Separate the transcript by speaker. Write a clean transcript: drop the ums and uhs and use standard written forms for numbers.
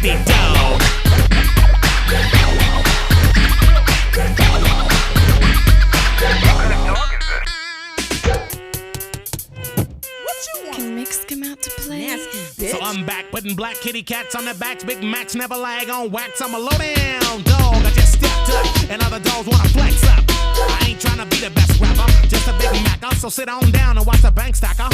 Speaker 1: nasty dog.
Speaker 2: Can Mix come out to play?
Speaker 1: So I'm back, putting black kitty cats on their backs. Big Macs never lag on wax. I'm a low down dog. I just stepped up, and other dogs wanna flex up. I ain't tryna be the best rapper, just a Big Mac. So sit on down and watch the bank stacker.